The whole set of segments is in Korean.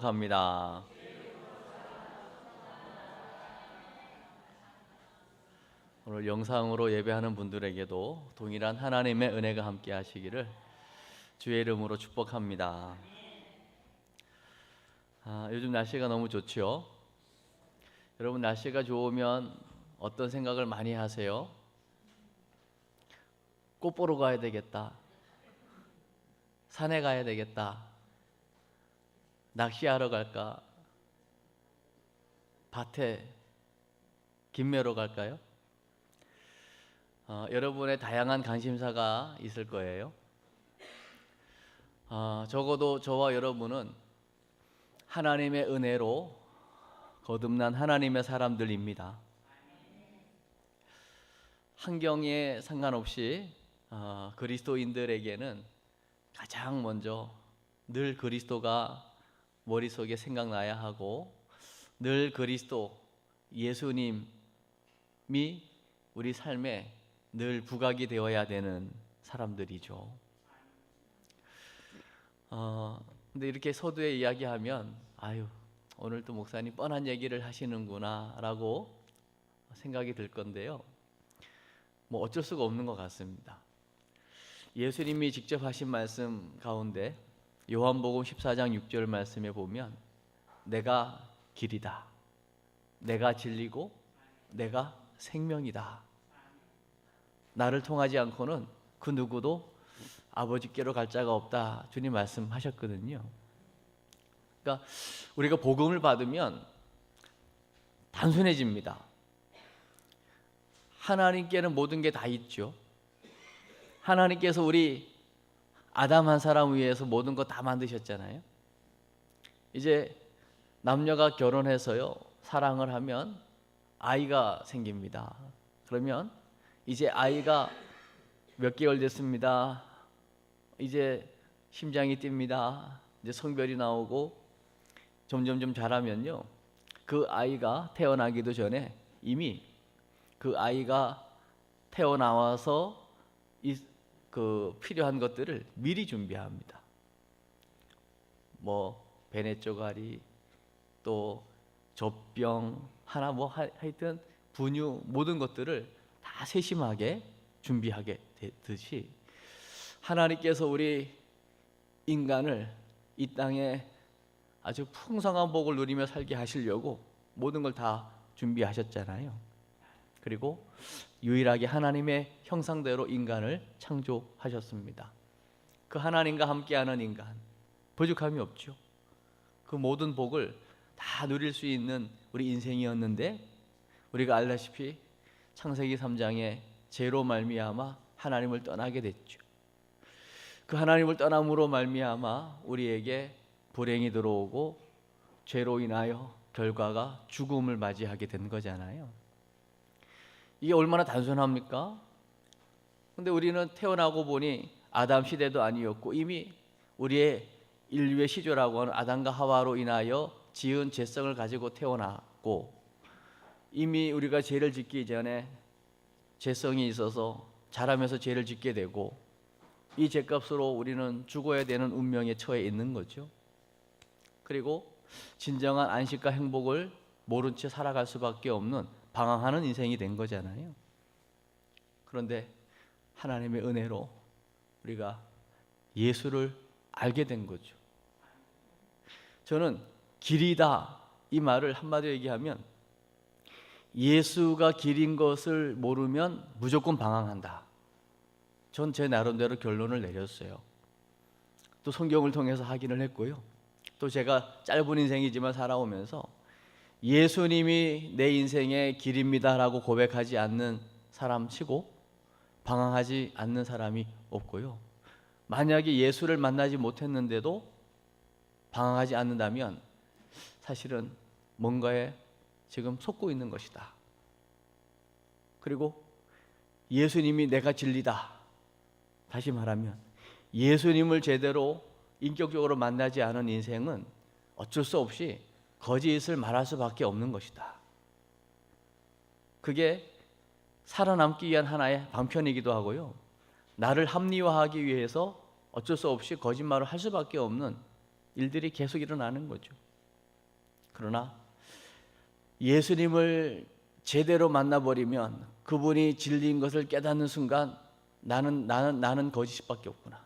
합니다. 오늘 영상으로 예배하는 분들에게도 동일한 하나님의 은혜가 함께 하시기를 주의 이름으로 축복합니다. 요즘 날씨가 너무 좋죠? 여러분, 날씨가 좋으면 어떤 생각을 많이 하세요? 꽃 보러 가야 되겠다. 산에 가야 되겠다. 낚시하러 갈까? 밭에 김매로 갈까요? 여러분의 다양한 관심사가 있을 거예요. 적어도 저와 여러분은 하나님의 은혜로 거듭난 하나님의 사람들입니다. 환경에 상관없이 그리스도인들에게는 가장 먼저 늘 그리스도가 머릿속에 생각나야 하고, 늘 그리스도, 예수님이 우리 삶에 늘 부각이 되어야 되는 사람들이죠. 근데 이렇게 서두에 이야기하면 오늘 또 목사님 뻔한 얘기를 하시는구나 라고 생각이 들 건데요, 뭐 어쩔 수가 없는 것 같습니다. 예수님이 직접 하신 말씀 가운데 요한복음 14장 6절 말씀에 보면 내가 길이다, 내가 진리고 내가 생명이다, 나를 통하지 않고는 그 누구도 아버지께로 갈 자가 없다, 주님 말씀하셨거든요. 그러니까 우리가 복음을 받으면 단순해집니다. 하나님께는 모든 게 다 있죠. 하나님께서 우리 아담 한 사람 위해서 모든 거 다 만드셨잖아요. 이제 남녀가 결혼해서요, 사랑을 하면 아이가 생깁니다. 그러면 이제 아이가 몇 개월 됐습니다. 이제 심장이 뜁니다. 이제 성별이 나오고 점점 자라면요, 그 아이가 태어나기도 전에 이미 그 아이가 태어나와서 필요한 것들을 미리 준비합니다. 뭐 베네 쪼가리, 또 젖병 하나, 뭐 하여튼 분유, 모든 것들을 다 세심하게 준비하게 되듯이 하나님께서 우리 인간을 이 땅에 아주 풍성한 복을 누리며 살게 하시려고 모든 걸 다 준비하셨잖아요. 그리고 유일하게 하나님의 형상대로 인간을 창조하셨습니다. 그 하나님과 함께하는 인간, 부족함이 없죠. 그 모든 복을 다 누릴 수 있는 우리 인생이었는데, 우리가 알다시피 창세기 3장에 죄로 말미암아 하나님을 떠나게 됐죠. 그 하나님을 떠남으로 말미암아 우리에게 불행이 들어오고 죄로 인하여 결과가 죽음을 맞이하게 된 거잖아요. 이게 얼마나 단순합니까? 근데 우리는 태어나고 보니 아담 시대도 아니었고, 이미 우리의 인류의 시조라고 하는 아담과 하와로 인하여 지은 죄성을 가지고 태어났고, 이미 우리가 죄를 짓기 전에 죄성이 있어서 자라면서 죄를 짓게 되고, 이 죄값으로 우리는 죽어야 되는 운명에 처해 있는 거죠. 그리고 진정한 안식과 행복을 모른 채 살아갈 수밖에 없는 방황하는 인생이 된 거잖아요. 그런데 하나님의 은혜로 우리가 예수를 알게 된 거죠. 저는 길이다, 이 말을 한마디로 얘기하면, 예수가 길인 것을 모르면 무조건 방황한다. 전 제 나름대로 결론을 내렸어요. 또 성경을 통해서 확인을 했고요. 또 제가 짧은 인생이지만 살아오면서 예수님이 내 인생의 길입니다라고 고백하지 않는 사람 치고 방황하지 않는 사람이 없고요. 만약에 예수를 만나지 못했는데도 방황하지 않는다면 사실은 뭔가에 지금 속고 있는 것이다. 그리고 예수님이 내가 진리다. 다시 말하면 예수님을 제대로 인격적으로 만나지 않은 인생은 어쩔 수 없이 거짓을 말할 수밖에 없는 것이다. 그게 살아남기 위한 하나의 방편이기도 하고요, 나를 합리화하기 위해서 어쩔 수 없이 거짓말을 할 수밖에 없는 일들이 계속 일어나는 거죠. 그러나 예수님을 제대로 만나버리면 그분이 진리인 것을 깨닫는 순간 나는 거짓밖에 없구나.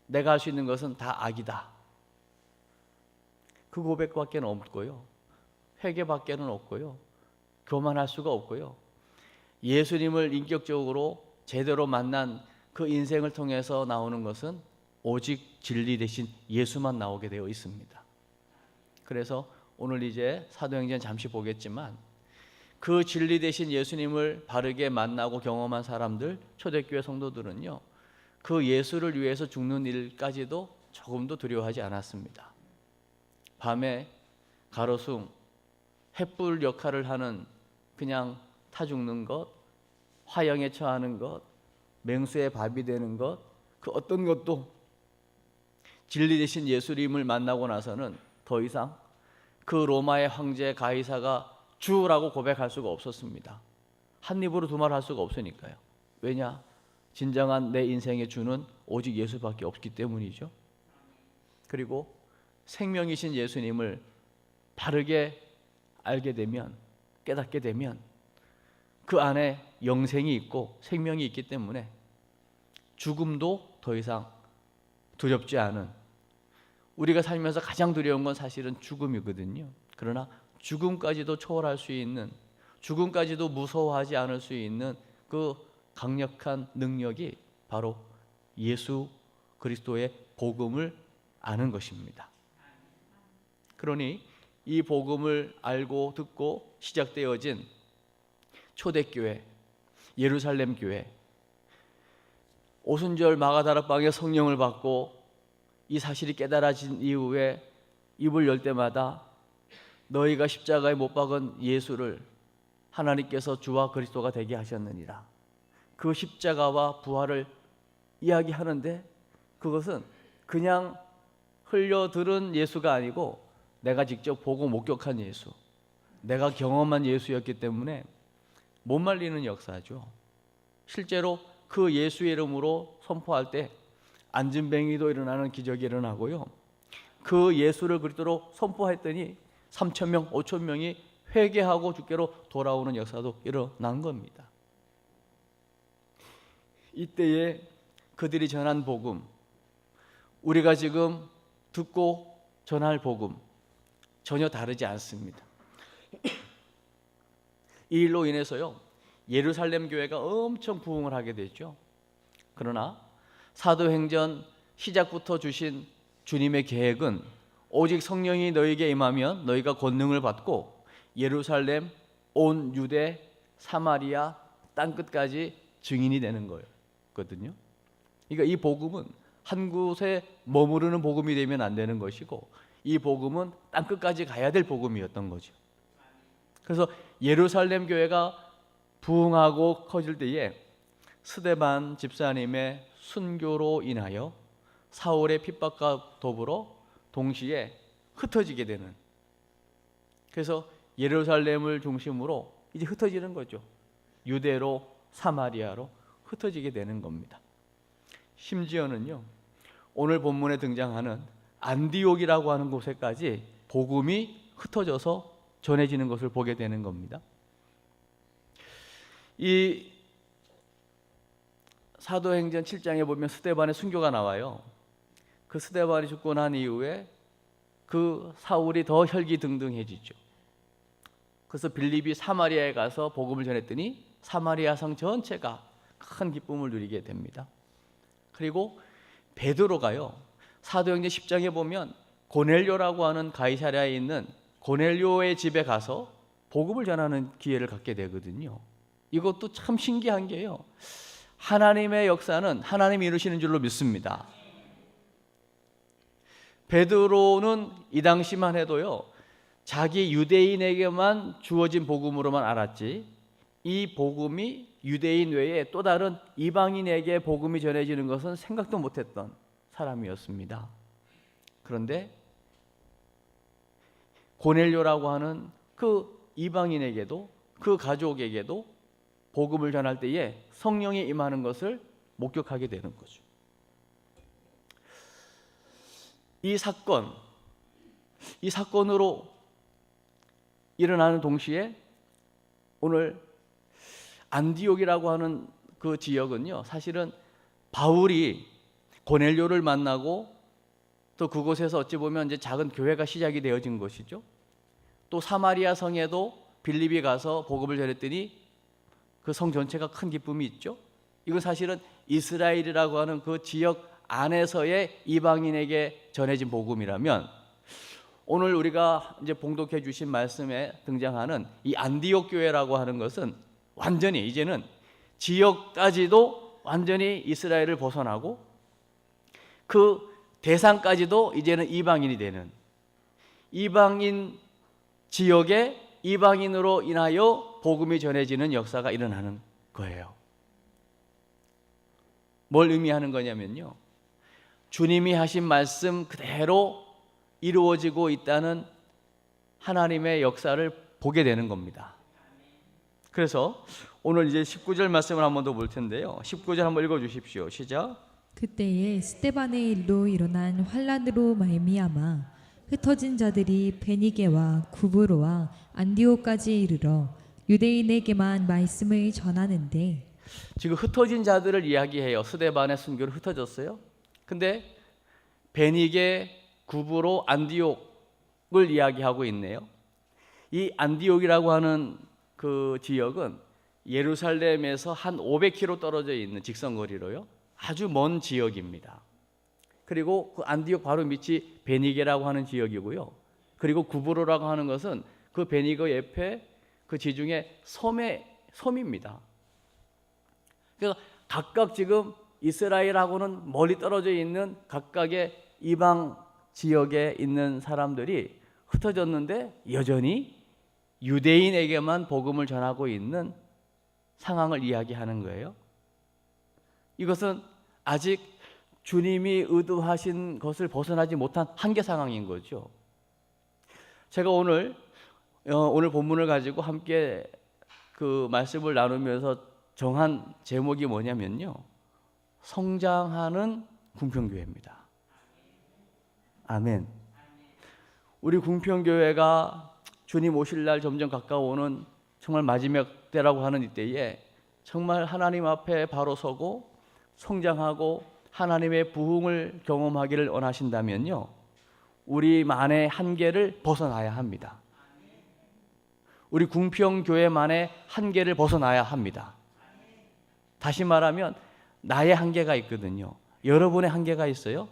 내가 할 수 있는 것은 다 악이다. 그 고백밖에 없고요. 회개밖에는 없고요. 교만할 수가 없고요. 예수님을 인격적으로 제대로 만난 그 인생을 통해서 나오는 것은 오직 진리 대신 예수만 나오게 되어 있습니다. 그래서 오늘 이제 사도행전 잠시 보겠지만 그 진리 대신 예수님을 바르게 만나고 경험한 사람들, 초대교회 성도들은요, 그 예수를 위해서 죽는 일까지도 조금도 두려워하지 않았습니다. 밤에 가로숭, 횃불 역할을 하는 그냥 타 죽는 것, 화형에 처하는 것, 맹수의 밥이 되는 것, 그 어떤 것도 진리 대신 예수님을 만나고 나서는 더 이상 그 로마의 황제 가이사가 주라고 고백할 수가 없었습니다. 한 입으로 두 말 할 수가 없으니까요. 왜냐? 진정한 내 인생의 주는 오직 예수밖에 없기 때문이죠. 그리고 생명이신 예수님을 바르게 알게 되면, 깨닫게 되면 그 안에 영생이 있고 생명이 있기 때문에 죽음도 더 이상 두렵지 않은, 우리가 살면서 가장 두려운 건 사실은 죽음이거든요. 그러나 죽음까지도 초월할 수 있는, 죽음까지도 무서워하지 않을 수 있는 그 강력한 능력이 바로 예수 그리스도의 복음을 아는 것입니다. 그러니 이 복음을 알고 듣고 시작되어진 초대교회, 예루살렘 교회, 오순절 마가다락방에 성령을 받고 이 사실이 깨달아진 이후에 입을 열 때마다 너희가 십자가에 못 박은 예수를 하나님께서 주와 그리스도가 되게 하셨느니라, 그 십자가와 부활을 이야기하는데 그것은 그냥 흘려들은 예수가 아니고 내가 직접 보고 목격한 예수, 내가 경험한 예수였기 때문에 못 말리는 역사죠. 실제로 그 예수의 이름으로 선포할 때 안진뱅이도 일어나는 기적이 일어나고요, 그 예수를 그리스도로 선포했더니 3,000명, 5,000명이 회개하고 주께로 돌아오는 역사도 일어난 겁니다. 이때에 그들이 전한 복음, 우리가 지금 듣고 전할 복음 전혀 다르지 않습니다. 이 일로 인해서요, 예루살렘 교회가 엄청 부흥을 하게 됐죠. 그러나 사도행전 시작부터 주신 주님의 계획은 오직 성령이 너희에게 임하면 너희가 권능을 받고 예루살렘, 온 유대, 사마리아 땅끝까지 증인이 되는 거였거든요. 그러니까 이 복음은 한 곳에 머무르는 복음이 되면 안 되는 것이고, 이 복음은 땅끝까지 가야 될 복음이었던 거죠. 그래서 예루살렘 교회가 부흥하고 커질 때에 스데반 집사님의 순교로 인하여 사울의 핍박과 더불어 동시에 흩어지게 되는, 그래서 예루살렘을 중심으로 이제 흩어지는 거죠. 유대로 사마리아로 흩어지게 되는 겁니다. 심지어는요, 오늘 본문에 등장하는 안디옥이라고 하는 곳에까지 복음이 흩어져서 전해지는 것을 보게 되는 겁니다. 이 사도행전 7장에 보면 스데반의 순교가 나와요. 그 스데반이 죽고 난 이후에 그 사울이 더 혈기등등해지죠. 그래서 빌립이 사마리아에 가서 복음을 전했더니 사마리아 성 전체가 큰 기쁨을 누리게 됩니다. 그리고 베드로가요, 사도행전 10장에 보면 고넬료라고 하는 가이사랴에 있는 고넬료의 집에 가서 복음을 전하는 기회를 갖게 되거든요. 이것도 참 신기한 게요, 하나님의 역사는 하나님이 이루시는 줄로 믿습니다. 베드로는 이 당시만 해도요, 자기 유대인에게만 주어진 복음으로만 알았지, 이 복음이 유대인 외에 또 다른 이방인에게 복음이 전해지는 것은 생각도 못했던 사람이었습니다. 그런데 고넬료라고 하는 그 이방인에게도, 그 가족에게도 복음을 전할 때에 성령이 임하는 것을 목격하게 되는 거죠. 이 사건으로 일어나는 동시에 오늘 안디옥이라고 하는 그 지역은요, 사실은 바울이 고넬료를 만나고 또 그곳에서 어찌 보면 이제 작은 교회가 시작이 되어진 것이죠. 또 사마리아 성에도 빌립이 가서 복음을 전했더니 그 성 전체가 큰 기쁨이 있죠. 이건 사실은 이스라엘이라고 하는 그 지역 안에서의 이방인에게 전해진 복음이라면, 오늘 우리가 이제 봉독해 주신 말씀에 등장하는 이 안디옥 교회라고 하는 것은 완전히 이제는 지역까지도 완전히 이스라엘을 벗어나고 그 대상까지도 이제는 이방인이 되는, 이방인 지역에 이방인으로 인하여 복음이 전해지는 역사가 일어나는 거예요. 뭘 의미하는 거냐면요, 주님이 하신 말씀 그대로 이루어지고 있다는 하나님의 역사를 보게 되는 겁니다. 그래서 오늘 이제 19절 말씀을 한 번 더 볼 텐데요. 19절 한번 읽어 주십시오. 시작. 그때에 스데반의 일로 일어난 환란으로 말미암아 흩어진 자들이 베니게와 구브로와 안디옥까지 이르러 유대인에게만 말씀을 전하는데, 지금 흩어진 자들을 이야기해요. 스데반의 순교로 흩어졌어요. 근데 베니게, 구브로, 안디옥을 이야기하고 있네요. 이 안디옥이라고 하는 그 지역은 예루살렘에서 한 500km 떨어져 있는 직선거리로요, 아주 먼 지역입니다. 그리고 그 안디옥 바로 밑이 베니게라고 하는 지역이고요. 그리고 구브로라고 하는 것은 그 베니게 옆에 그 지중해 섬입니다. 그래서 각각 지금 이스라엘하고는 멀리 떨어져 있는 각각의 이방 지역에 있는 사람들이 흩어졌는데 여전히 유대인에게만 복음을 전하고 있는 상황을 이야기하는 거예요. 이것은 아직 주님이 의도하신 것을 벗어나지 못한 한계 상황인 거죠. 제가 오늘 본문을 가지고 함께 그 말씀을 나누면서 정한 제목이 뭐냐면요, 성장하는 궁평교회입니다. 아멘. 우리 궁평교회가 주님 오실 날 점점 가까워오는 정말 마지막 때라고 하는 이때에 정말 하나님 앞에 바로 서고 성장하고 하나님의 부흥을 경험하기를 원하신다면요, 우리만의 한계를 벗어나야 합니다. 우리 궁평교회만의 한계를 벗어나야 합니다. 다시 말하면 나의 한계가 있거든요. 여러분의 한계가 있어요.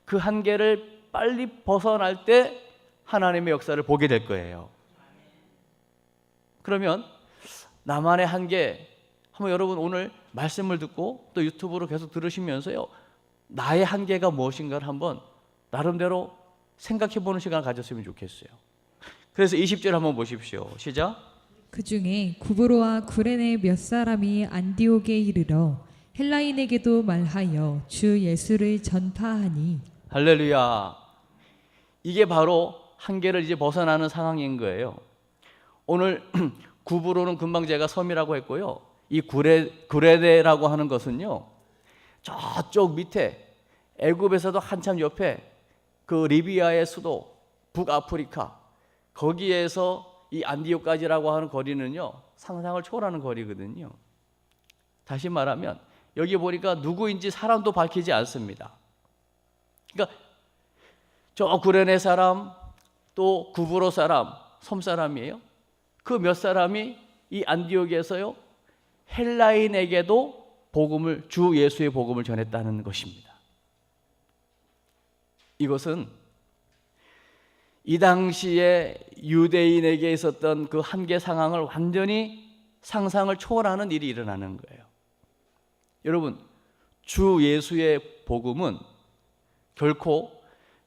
그 한계를 빨리 벗어날 때 하나님의 역사를 보게 될 거예요. 그러면 나만의 한계, 한번 여러분 오늘 말씀을 듣고 또 유튜브로 계속 들으시면서요, 나의 한계가 무엇인가를 한번 나름대로 생각해 보는 시간을 가졌으면 좋겠어요. 그래서 20절 한번 보십시오. 시작. 그 중에 구브로와 구레네 몇 사람이 안디옥에 이르러 헬라인에게도 말하여 주 예수를 전파하니. 할렐루야. 이게 바로 한계를 이제 벗어나는 상황인 거예요. 오늘 구브로는 금방 제가 섬이라고 했고요, 이 구레네라고 하는 것은요, 저쪽 밑에 애굽에서도 한참 옆에 그 리비아의 수도 북아프리카, 거기에서 이 안디옥까지라고 하는 거리는요, 상상을 초월하는 거리거든요. 다시 말하면 여기 보니까 누구인지 사람도 밝히지 않습니다. 그러니까 저 구레네 사람, 또 구브로 사람, 섬 사람이에요. 그 몇 사람이 이 안디옥에서요, 헬라인에게도 복음을, 주 예수의 복음을 전했다는 것입니다. 이것은 이 당시에 유대인에게 있었던 그 한계 상황을 완전히 상상을 초월하는 일이 일어나는 거예요. 여러분, 주 예수의 복음은 결코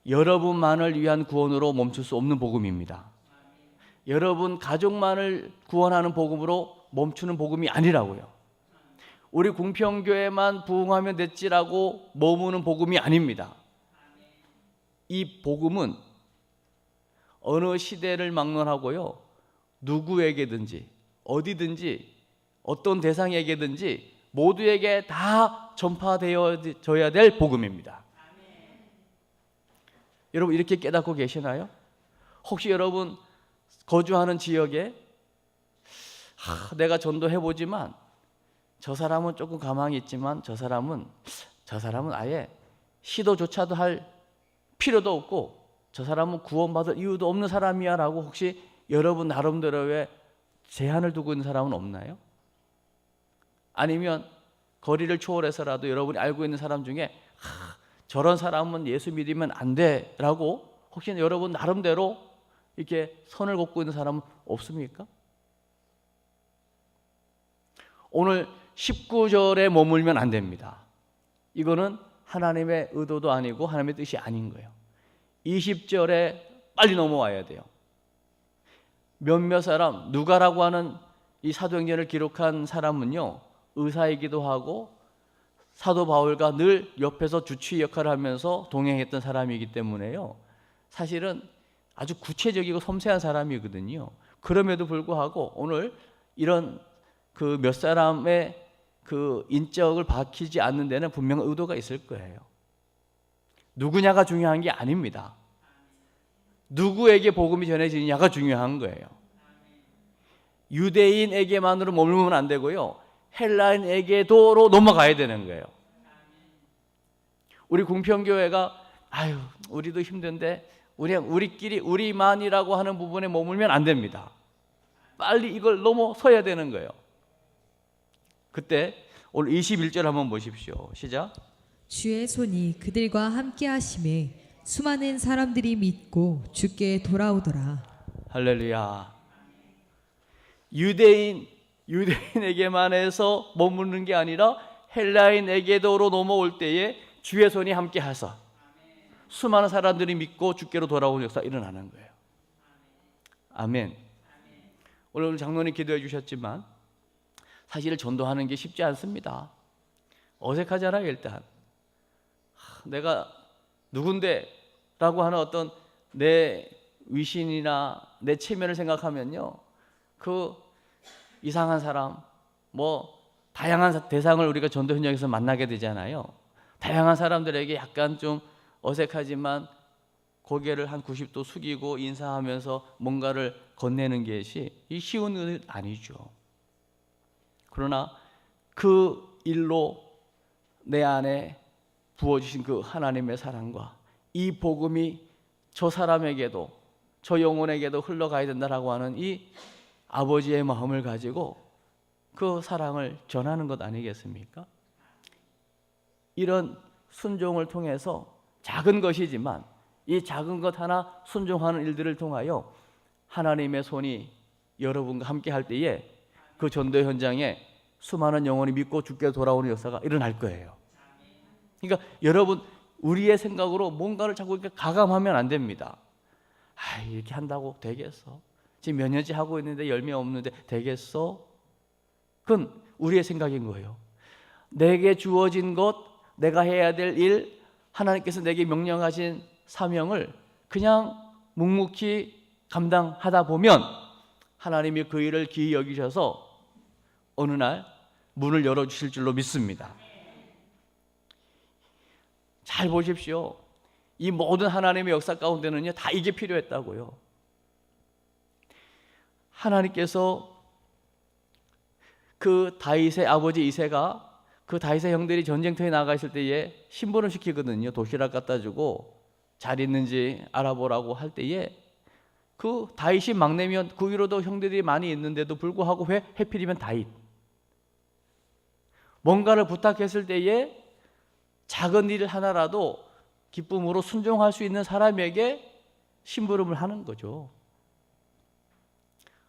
여러분만을 위한 구원으로 멈출 수 없는 복음입니다. 여러분 가족만을 구원하는 복음으로 멈추는 복음이 아니라고요. 우리 궁평교회만 부흥하면 됐지라고 머무는 복음이 아닙니다. 이 복음은 어느 시대를 막론하고요, 누구에게든지 어디든지 어떤 대상에게든지 모두에게 다 전파되어져야 될 복음입니다. 여러분 이렇게 깨닫고 계시나요? 혹시 여러분 거주하는 지역에 내가 전도해보지만 저 사람은 조금 가망이 있지만 저 사람은 아예 시도조차도 할 필요도 없고 저 사람은 구원받을 이유도 없는 사람이야 라고 혹시 여러분 나름대로의 제한을 두고 있는 사람은 없나요? 아니면 거리를 초월해서라도 여러분이 알고 있는 사람 중에 저런 사람은 예수 믿으면 안 돼 라고 혹시 여러분 나름대로 이렇게 선을 긋고 있는 사람은 없습니까? 오늘 19절에 머물면 안 됩니다. 이거는 하나님의 의도도 아니고 하나님의 뜻이 아닌 거예요. 20절에 빨리 넘어와야 돼요. 몇몇 사람, 누가라고 하는 이 사도행전을 기록한 사람은요, 의사이기도 하고 사도 바울과 늘 옆에서 주치의 역할을 하면서 동행했던 사람이기 때문에요, 사실은 아주 구체적이고 섬세한 사람이거든요. 그럼에도 불구하고 오늘 이런 그 몇 사람의 그 인적을 밝히지 않는 데는 분명한 의도가 있을 거예요. 누구냐가 중요한 게 아닙니다. 누구에게 복음이 전해지느냐가 중요한 거예요. 유대인에게만으로 머물면 안 되고요, 헬라인에게도로 넘어가야 되는 거예요. 우리 궁평교회가 우리도 힘든데 우리끼리 우리만이라고 하는 부분에 머물면 안 됩니다. 빨리 이걸 넘어서야 되는 거예요. 그때 오늘 21절 한번 보십시오. 시작. 주의 손이 그들과 함께 하심에 수많은 사람들이 믿고 주께 돌아오더라. 할렐루야. 유대인에게만 해서 머무는 게 아니라 헬라인에게도로 넘어올 때에 주의 손이 함께 하사 수많은 사람들이 믿고 주께로 돌아오는 역사가 일어나는 거예요. 아멘. 오늘 장로님 기도해 주셨지만 사실 전도하는 게 쉽지 않습니다. 어색하잖아요. 일단 내가 누군데 라고 하는 어떤 내 위신이나 내 체면을 생각하면요, 그 이상한 사람, 다양한 대상을 우리가 전도 현장에서 만나게 되잖아요. 다양한 사람들에게 약간 좀 어색하지만 고개를 한 90도 숙이고 인사하면서 뭔가를 건네는 것이 쉬운 일 아니죠. 그러나 그 일로 내 안에 부어주신 그 하나님의 사랑과 이 복음이 저 사람에게도 저 영혼에게도 흘러가야 된다라고 하는 이 아버지의 마음을 가지고 그 사랑을 전하는 것 아니겠습니까? 이런 순종을 통해서 작은 것이지만 이 작은 것 하나 순종하는 일들을 통하여 하나님의 손이 여러분과 함께 할 때에 그 전도 현장에 수많은 영혼이 믿고 주께 돌아오는 역사가 일어날 거예요. 그러니까 여러분, 우리의 생각으로 뭔가를 자꾸 이렇게 가감하면 안 됩니다. 이렇게 한다고 되겠어? 지금 몇 년째 하고 있는데 열매 없는데 되겠어? 그건 우리의 생각인 거예요. 내게 주어진 것, 내가 해야 될 일, 하나님께서 내게 명령하신 사명을 그냥 묵묵히 감당하다 보면 하나님이 그 일을 기이 여기셔서 어느 날 문을 열어주실 줄로 믿습니다. 잘 보십시오. 이 모든 하나님의 역사 가운데는요, 다 이게 필요했다고요. 하나님께서 그 다윗의 아버지 이새가 그 다윗의 형들이 전쟁터에 나가 있을 때에 심부름 시키거든요. 도시락 갖다 주고 잘 있는지 알아보라고 할 때에 그 다윗이 막내면 그 위로도 형들이 많이 있는데도 불구하고 왜 해필이면 다윗? 뭔가를 부탁했을 때에 작은 일 하나라도 기쁨으로 순종할 수 있는 사람에게 심부름을 하는 거죠.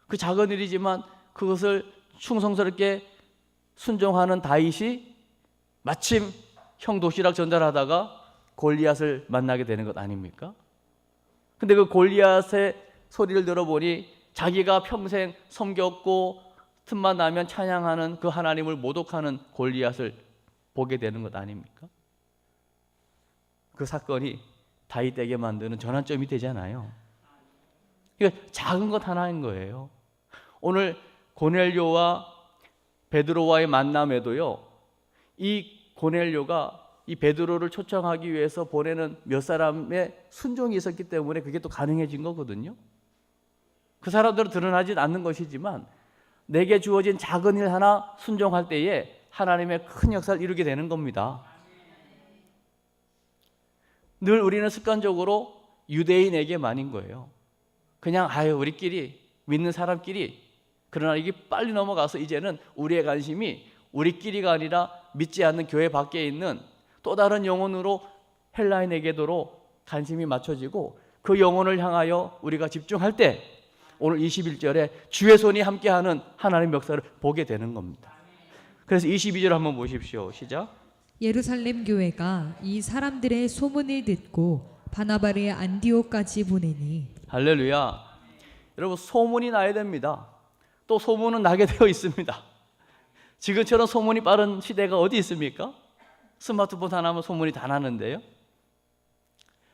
그 작은 일이지만 그것을 충성스럽게 순종하는 다윗이 마침 형 도시락 전달하다가 골리앗을 만나게 되는 것 아닙니까? 근데 그 골리앗의 소리를 들어보니 자기가 평생 섬겼고 틈만 나면 찬양하는 그 하나님을 모독하는 골리앗을 보게 되는 것 아닙니까? 그 사건이 다윗에게 만드는 전환점이 되잖아요. 그러니까 작은 것 하나인 거예요. 오늘 고넬료와 베드로와의 만남에도요, 이 고넬료가 이 베드로를 초청하기 위해서 보내는 몇 사람의 순종이 있었기 때문에 그게 또 가능해진 거거든요. 그 사람들은 드러나지 않는 것이지만 내게 주어진 작은 일 하나 순종할 때에 하나님의 큰 역사를 이루게 되는 겁니다. 늘 우리는 습관적으로 유대인에게만인 거예요. 그냥 우리끼리 믿는 사람끼리. 그러나 이게 빨리 넘어가서 이제는 우리의 관심이 우리끼리가 아니라 믿지 않는 교회 밖에 있는 또 다른 영혼으로 헬라인에게도 관심이 맞춰지고 그 영혼을 향하여 우리가 집중할 때 오늘 21절에 주의 손이 함께하는 하나님의 역사를 보게 되는 겁니다. 그래서 22절 한번 보십시오. 시작. 예루살렘 교회가 이 사람들의 소문을 듣고 바나바를 안디옥까지 보내니. 할렐루야. 여러분, 소문이 나야 됩니다. 또 소문은 나게 되어 있습니다. 지금처럼 소문이 빠른 시대가 어디 있습니까? 스마트폰 하나면 소문이 다 나는데요.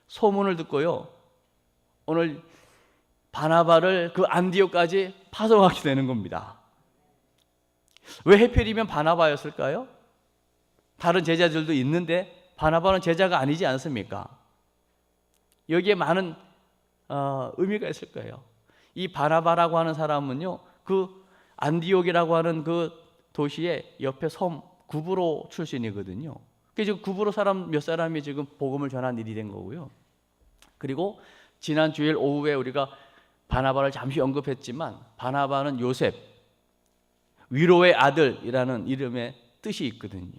소문을 듣고요, 오늘 바나바를 그 안디옥까지 파송하게 되는 겁니다. 왜 하필이면 바나바였을까요? 다른 제자들도 있는데 바나바는 제자가 아니지 않습니까? 여기에 많은 의미가 있을 거예요. 이 바나바라고 하는 사람은요, 그 안디옥이라고 하는 그 도시의 옆에 섬 구브로 출신이거든요. 지금 구브로 사람 몇 사람이 지금 복음을 전한 일이 된 거고요. 그리고 지난 주일 오후에 우리가 바나바를 잠시 언급했지만 바나바는 요셉, 위로의 아들이라는 이름의 뜻이 있거든요.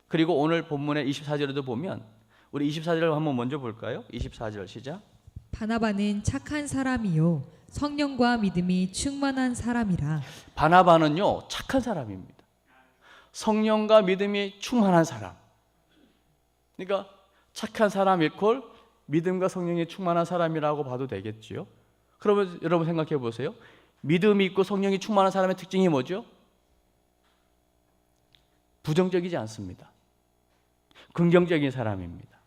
그리고 오늘 본문의 24절에도 보면, 우리 24절을 한번 먼저 볼까요? 24절 시작. 바나바는 착한 사람이요 성령과 믿음이 충만한 사람이라. 바나바는요, 착한 사람입니다. 성령과 믿음이 충만한 사람. 그러니까 착한 사람 이퀄 믿음과 성령이 충만한 사람이라고 봐도 되겠지요. 그러면 여러분 생각해 보세요. 믿음이 있고 성령이 충만한 사람의 특징이 뭐죠? 부정적이지 않습니다. 긍정적인 사람입니다.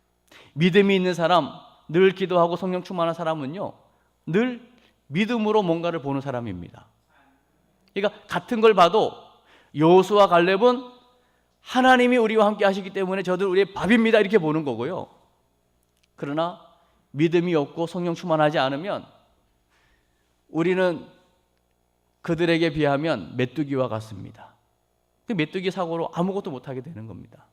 믿음이 있는 사람, 늘 기도하고 성령 충만한 사람은요, 늘 믿음으로 뭔가를 보는 사람입니다. 그러니까 같은 걸 봐도 여호수아 갈렙은 하나님이 우리와 함께 하시기 때문에 저들 우리의 밥입니다 이렇게 보는 거고요. 그러나 믿음이 없고 성령 충만하지 않으면 우리는 그들에게 비하면 메뚜기와 같습니다. 그 메뚜기 사고로 아무것도 못하게 되는 겁니다.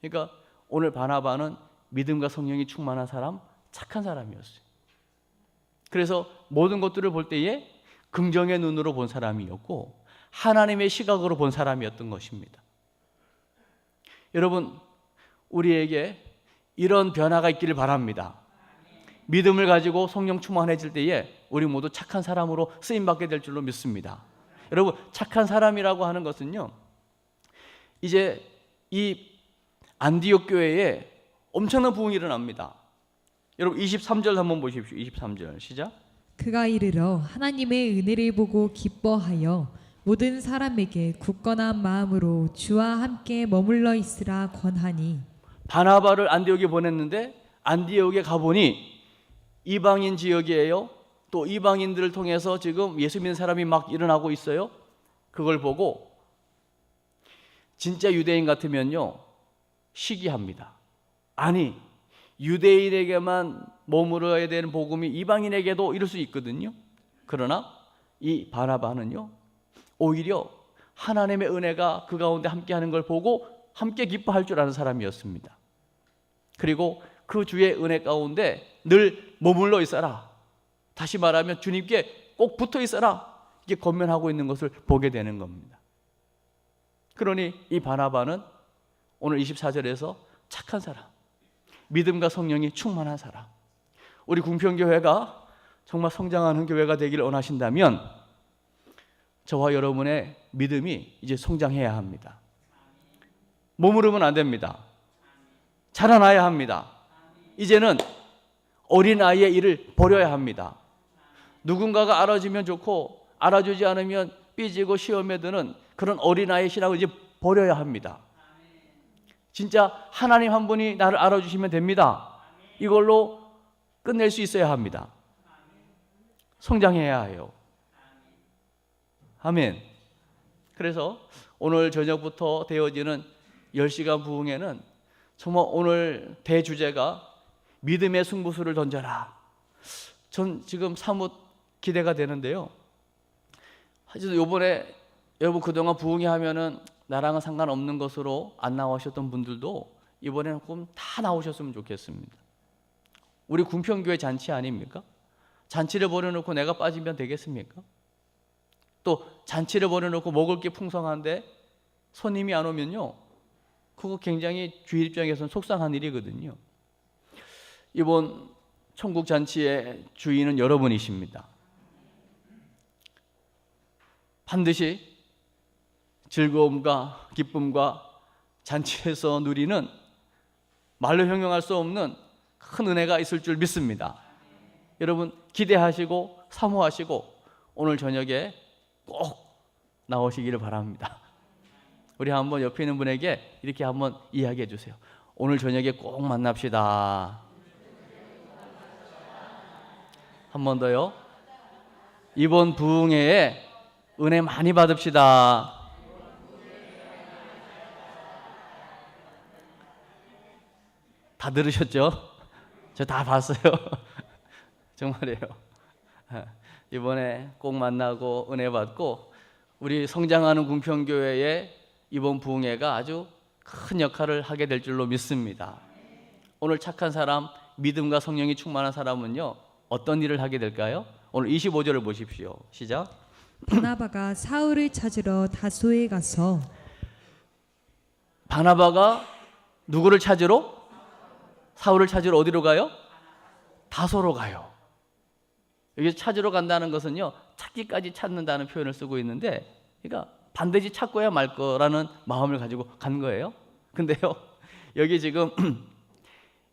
그러니까 오늘 바나바는 믿음과 성령이 충만한 사람, 착한 사람이었어요. 그래서 모든 것들을 볼 때에 긍정의 눈으로 본 사람이었고 하나님의 시각으로 본 사람이었던 것입니다. 여러분, 우리에게 이런 변화가 있기를 바랍니다. 믿음을 가지고 성령 충만해질 때에 우리 모두 착한 사람으로 쓰임받게 될 줄로 믿습니다. 여러분, 착한 사람이라고 하는 것은요, 이제 이 안디옥 교회에 엄청난 부흥이 일어납니다. 여러분 23절 한번 보십시오. 23절 시작. 그가 이르러 하나님의 은혜를 보고 기뻐하여 모든 사람에게 굳건한 마음으로 주와 함께 머물러 있으라 권하니. 바나바를 안디옥에 보냈는데 안디옥에 가보니 이방인 지역이에요. 또 이방인들을 통해서 지금 예수 믿는 사람이 막 일어나고 있어요. 그걸 보고 진짜 유대인 같으면요, 시기합니다. 아니, 유대인에게만 머물러야 되는 복음이 이방인에게도 이럴 수 있거든요. 그러나 이 바나바는요, 오히려 하나님의 은혜가 그 가운데 함께하는 걸 보고 함께 기뻐할 줄 아는 사람이었습니다. 그리고 그 주의 은혜 가운데 늘 머물러 있어라. 다시 말하면 주님께 꼭 붙어 있어라. 이게 권면하고 있는 것을 보게 되는 겁니다. 그러니 이 바나바는 오늘 24절에서 착한 사람, 믿음과 성령이 충만한 사람, 우리 궁평교회가 정말 성장하는 교회가 되기를 원하신다면 저와 여러분의 믿음이 이제 성장해야 합니다. 머무르면 안 됩니다. 자라나야 합니다. 이제는 어린아이의 일을 버려야 합니다. 누군가가 알아주면 좋고 알아주지 않으면 삐지고 시험에 드는 그런 어린아이의 신앙을 이제 버려야 합니다. 진짜 하나님 한 분이 나를 알아주시면 됩니다. 이걸로 끝낼 수 있어야 합니다. 성장해야 해요. 아멘. 그래서 오늘 저녁부터 되어지는 10시간 부흥회는 정말 오늘 대주제가 믿음의 승부수를 던져라. 전 지금 사뭇 기대가 되는데요. 사실 이번에 여러분 그동안 부흥회 하면은 나랑은 상관없는 것으로 안 나오셨던 분들도 이번에는 좀 다 나오셨으면 좋겠습니다. 우리 궁평교회 잔치 아닙니까? 잔치를 벌여놓고 내가 빠지면 되겠습니까? 또 잔치를 벌여놓고 먹을 게 풍성한데 손님이 안 오면요, 그거 굉장히 주일 입장에서는 속상한 일이거든요. 이번 천국 잔치의 주인은 여러분이십니다. 반드시 즐거움과 기쁨과 잔치에서 누리는 말로 형용할 수 없는 큰 은혜가 있을 줄 믿습니다. 여러분 기대하시고 사모하시고 오늘 저녁에 꼭 나오시기를 바랍니다. 우리 한번 옆에 있는 분에게 이렇게 한번 이야기해 주세요. 오늘 저녁에 꼭 만납시다. 한 번 더요. 이번 부흥회에 은혜 많이 받읍시다. 다 들으셨죠? 저 다 봤어요. 정말이에요. 이번에 꼭 만나고 은혜 받고 우리 성장하는 궁평교회의 이번 부흥회가 아주 큰 역할을 하게 될 줄로 믿습니다. 오늘 착한 사람, 믿음과 성령이 충만한 사람은요, 어떤 일을 하게 될까요? 오늘 25절을 보십시오. 시작. 바나바가 사울을 찾으러 다소에 가서. 바나바가 누구를 찾으러? 사울을 찾으러 어디로 가요? 다소로 가요. 여기 찾으러 간다는 것은요, 찾기까지 찾는다는 표현을 쓰고 있는데, 그러니까 반드시 찾고야 말 거라는 마음을 가지고 간 거예요. 근데요, 여기 지금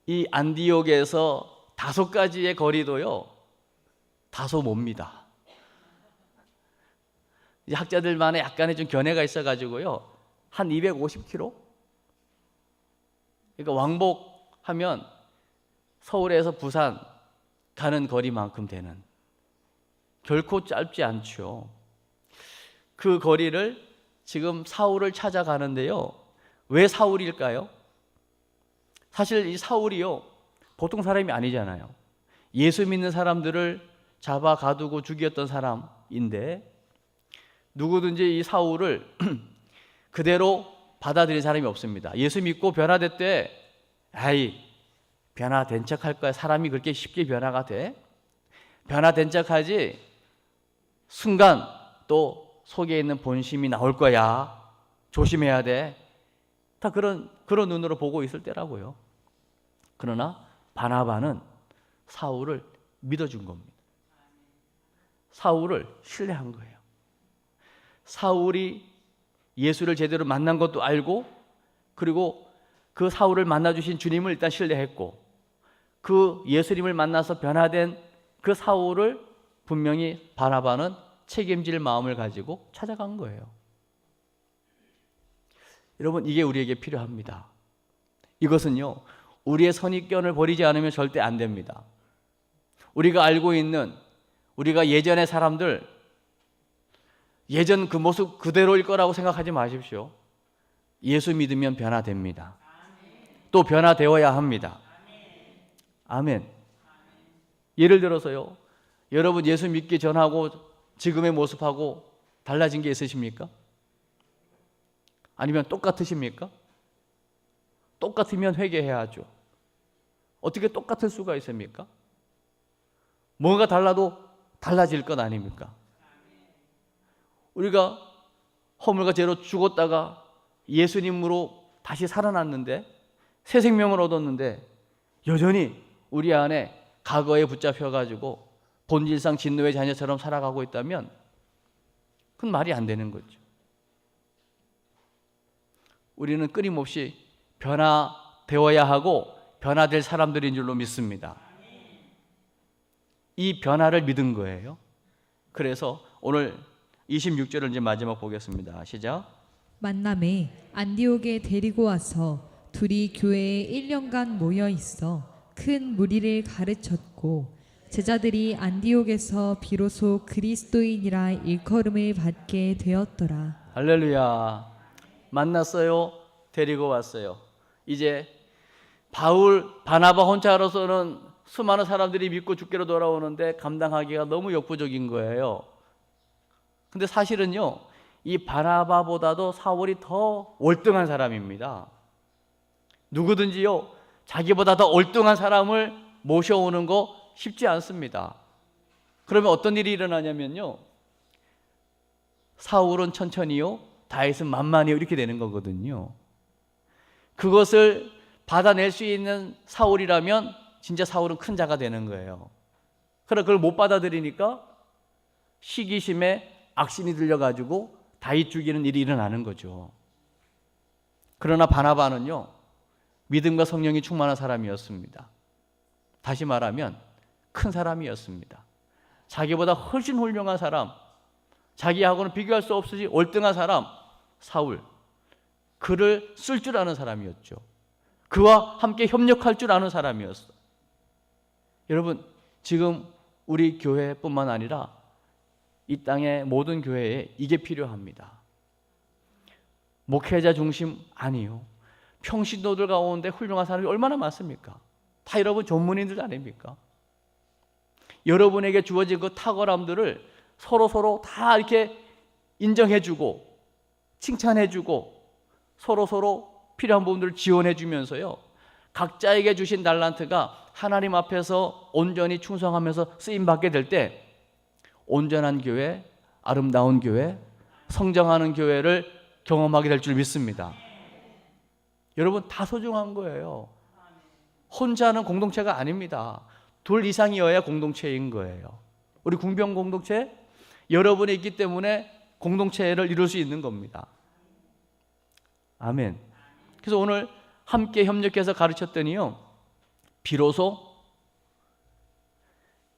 이 안디옥에서 다소까지의 거리도요, 다소 멉니다. 학자들만의 약간의 좀 견해가 있어가지고요, 한 250km? 그러니까 왕복하면 서울에서 부산 가는 거리만큼 되는, 결코 짧지 않죠. 그 거리를 지금 사울을 찾아가는데요, 왜 사울일까요? 사실 이 사울이요, 보통 사람이 아니잖아요. 예수 믿는 사람들을 잡아 가두고 죽였던 사람인데, 누구든지 이 사울을 그대로 받아들인 사람이 없습니다. 예수 믿고 변화됐대. 아이, 변화된 척 할 거야. 사람이 그렇게 쉽게 변화가 돼? 변화된 척 하지 순간 또 속에 있는 본심이 나올 거야. 조심해야 돼. 다 그런 눈으로 보고 있을 때라고요. 그러나 바나바는 사울을 믿어준 겁니다. 사울을 신뢰한 거예요. 사울이 예수를 제대로 만난 것도 알고, 그리고 그 사울을 만나주신 주님을 일단 신뢰했고, 그 예수님을 만나서 변화된 그 사울을 분명히 바나바는 책임질 마음을 가지고 찾아간 거예요. 여러분, 이게 우리에게 필요합니다. 이것은요, 우리의 선입견을 버리지 않으면 절대 안 됩니다. 우리가 알고 있는, 우리가 예전의 사람들, 예전 그 모습 그대로일 거라고 생각하지 마십시오. 예수 믿으면 변화됩니다. 또 변화되어야 합니다. 아멘. 예를 들어서요, 여러분 예수 믿기 전하고 지금의 모습하고 달라진 게 있으십니까? 아니면 똑같으십니까? 똑같으면 회개해야죠. 어떻게 똑같을 수가 있습니까? 뭔가 달라도 달라질 것 아닙니까? 우리가 허물과 죄로 죽었다가 예수님으로 다시 살아났는데, 새 생명을 얻었는데 여전히 우리 안에 과거에 붙잡혀가지고 본질상 진노의 자녀처럼 살아가고 있다면 그건 말이 안 되는 거죠. 우리는 끊임없이 변화되어야 하고 변화될 사람들인 줄로 믿습니다. 이 변화를 믿은 거예요. 그래서 오늘 26절을 이제 마지막 보겠습니다. 시작. 만남에 안디옥에 데리고 와서 둘이 교회에 1년간 모여 있어 큰 무리를 가르쳤고, 제자들이 안디옥에서 비로소 그리스도인이라 일컬음을 받게 되었더라. 할렐루야. 만났어요. 데리고 왔어요. 이제 바울, 바나바 혼자로서는 수많은 사람들이 믿고 주께로 돌아오는데 감당하기가 너무 역부족인 거예요. 근데 사실은요, 이 바나바보다도 사울이 더 월등한 사람입니다. 누구든지요, 자기보다 더 월등한 사람을 모셔오는 거 쉽지 않습니다. 그러면 어떤 일이 일어나냐면요, 사울은 천천히요, 다윗은 만만히요, 이렇게 되는 거거든요. 그것을 받아낼 수 있는 사울이라면 진짜 사울은 큰 자가 되는 거예요. 그러나 그걸 못 받아들이니까 시기심에 악심이 들려가지고 다윗 죽이는 일이 일어나는 거죠. 그러나 바나바는요, 믿음과 성령이 충만한 사람이었습니다. 다시 말하면 큰 사람이었습니다. 자기보다 훨씬 훌륭한 사람, 자기하고는 비교할 수 없이 월등한 사람, 사울, 그를 쓸 줄 아는 사람이었죠. 그와 함께 협력할 줄 아는 사람이었어. 여러분, 지금 우리 교회뿐만 아니라 이 땅의 모든 교회에 이게 필요합니다. 목회자 중심 아니요, 평신도들 가운데 훌륭한 사람이 얼마나 많습니까? 다 여러분 전문인들 아닙니까? 여러분에게 주어진 그 탁월함들을 서로 다 이렇게 인정해주고 칭찬해주고 서로 필요한 부분들을 지원해주면서요, 각자에게 주신 달란트가 하나님 앞에서 온전히 충성하면서 쓰임받게 될 때 온전한 교회, 아름다운 교회, 성장하는 교회를 경험하게 될 줄 믿습니다. 여러분, 다 소중한 거예요. 혼자는 공동체가 아닙니다. 둘 이상이어야 공동체인 거예요. 우리 궁병 공동체, 여러분이 있기 때문에 공동체를 이룰 수 있는 겁니다. 아멘. 그래서 오늘 함께 협력해서 가르쳤더니요, 비로소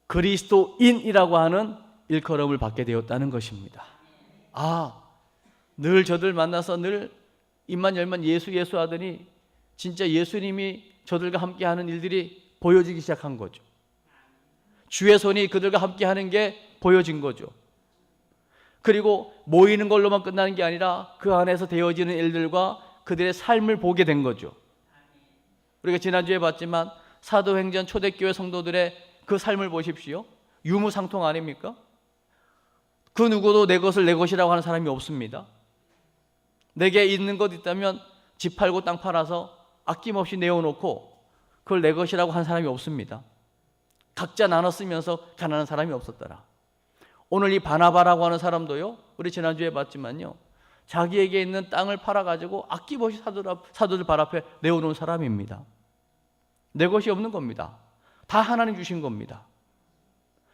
그리스도인이라고 하는 일컬음을 받게 되었다는 것입니다. 늘 저들 만나서 늘 입만 열면 예수 하더니 진짜 예수님이 저들과 함께 하는 일들이 보여지기 시작한 거죠. 주의 손이 그들과 함께 하는 게 보여진 거죠. 그리고 모이는 걸로만 끝나는 게 아니라 그 안에서 되어지는 일들과 그들의 삶을 보게 된 거죠. 우리가 지난주에 봤지만 사도행전 초대교회 성도들의 그 삶을 보십시오. 유무상통 아닙니까? 그 누구도 내 것을 내 것이라고 하는 사람이 없습니다. 내게 있는 것 있다면 집 팔고 땅 팔아서 아낌없이 내어놓고 그걸 내 것이라고 하는 사람이 없습니다. 각자 나눠 쓰면서 가난한 사람이 없었더라. 오늘 이 바나바라고 하는 사람도요, 우리 지난주에 봤지만요, 자기에게 있는 땅을 팔아가지고 아낌없이 사도들 발 앞에 내어놓은 사람입니다. 내 것이 없는 겁니다. 다 하나님 주신 겁니다.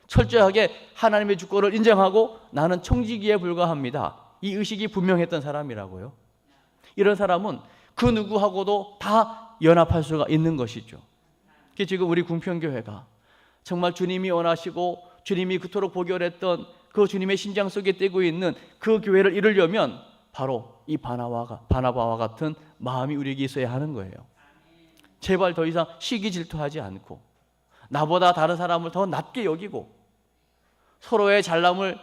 철저하게 하나님의 주권을 인정하고 나는 청지기에 불과합니다, 이 의식이 분명했던 사람이라고요. 이런 사람은 그 누구하고도 다 연합할 수가 있는 것이죠. 지금 우리 궁평교회가 정말 주님이 원하시고 주님이 그토록 보결했던 그 주님의 심장 속에 떼고 있는 그 교회를 이루려면 바로 이 바나바와 같은 마음이 우리에게 있어야 하는 거예요. 제발 더 이상 시기 질투하지 않고 나보다 다른 사람을 더 낮게 여기고 서로의 잘남을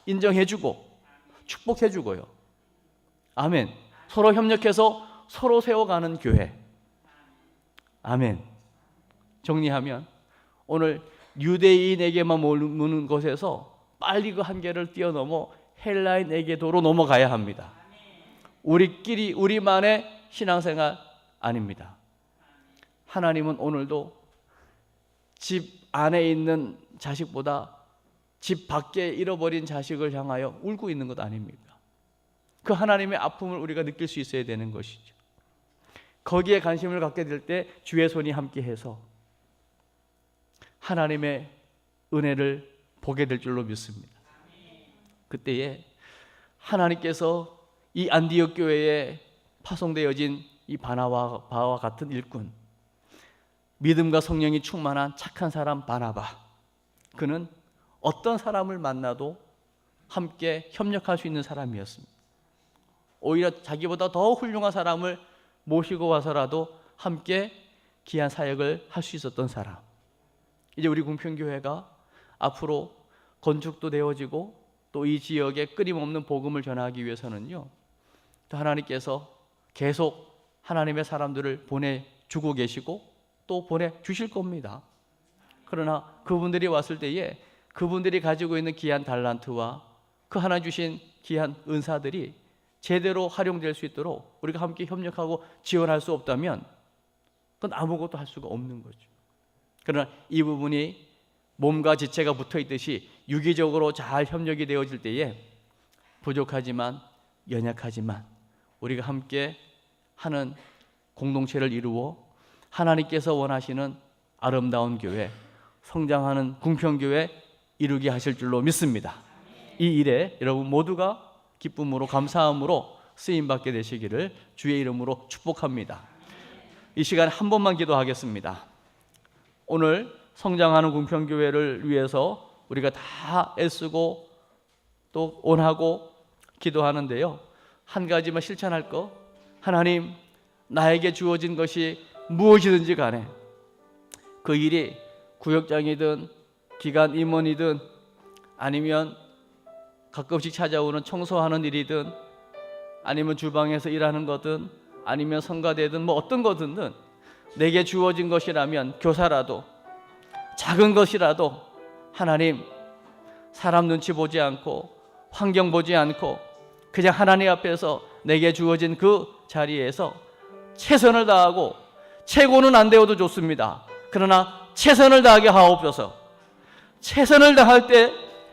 인정해주고 축복해주고요. 아멘. 서로 협력해서 서로 세워가는 교회. 아멘. 정리하면 오늘 유대인에게만 머무는 것에서 빨리 그 한계를 뛰어넘어 헬라인에게도로 넘어가야 합니다. 우리끼리 우리만의 신앙생활 아닙니다. 하나님은 오늘도 집 안에 있는 자식보다 집 밖에 잃어버린 자식을 향하여 울고 있는 것 아닙니까? 그 하나님의 아픔을 우리가 느낄 수 있어야 되는 것이죠. 거기에 관심을 갖게 될 때 주의 손이 함께해서 하나님의 은혜를 보게 될 줄로 믿습니다. 그때에 하나님께서 이 안디옥 교회에 파송되어진 이 바나바와 같은 일꾼, 믿음과 성령이 충만한 착한 사람 바나바, 그는 어떤 사람을 만나도 함께 협력할 수 있는 사람이었습니다. 오히려 자기보다 더 훌륭한 사람을 모시고 와서라도 함께 귀한 사역을 할 수 있었던 사람. 이제 우리 궁평교회가 앞으로 건축도 되어지고 또 이 지역에 끊임없는 복음을 전하기 위해서는요, 또 하나님께서 계속 하나님의 사람들을 보내주고 계시고 또 보내주실 겁니다. 그러나 그분들이 왔을 때에 그분들이 가지고 있는 귀한 달란트와 그 하나님 주신 귀한 은사들이 제대로 활용될 수 있도록 우리가 함께 협력하고 지원할 수 없다면 그건 아무것도 할 수가 없는 거죠. 그러나 이 부분이 몸과 지체가 붙어 있듯이 유기적으로 잘 협력이 되어질 때에 부족하지만 연약하지만 우리가 함께 하는 공동체를 이루어 하나님께서 원하시는 아름다운 교회, 성장하는 궁평교회 이루게 하실 줄로 믿습니다. 이 일에 여러분 모두가 기쁨으로 감사함으로 쓰임받게 되시기를 주의 이름으로 축복합니다. 이 시간에 한 번만 기도하겠습니다. 오늘 성장하는 궁평교회를 위해서 우리가 다 애쓰고 또 원하고 기도하는데요, 한 가지만 실천할 거, 하나님 나에게 주어진 것이 무엇이든지 간에 그 일이 구역장이든 기관 임원이든 아니면 가끔씩 찾아오는 청소하는 일이든 아니면 주방에서 일하는 거든 아니면 성가대든 뭐 어떤 거든 내게 주어진 것이라면 교사라도 작은 것이라도 하나님 사람 눈치 보지 않고 환경 보지 않고 그냥 하나님 앞에서 내게 주어진 그 자리에서 최선을 다하고 최고는 안 되어도 좋습니다. 그러나 최선을 다하게 하옵소서. 최선을 다할 때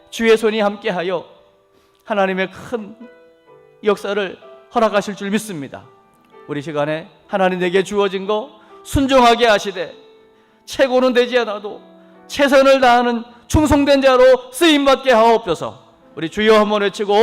주의 손이 함께하여 하나님의 큰 역사를 허락하실 줄 믿습니다. 우리 시간에 하나님 내게 주어진 거 순종하게 하시되 최고는 되지 않아도 최선을 다하는 충성된 자로 쓰임받게 하옵소서. 우리 주여 한번 외치고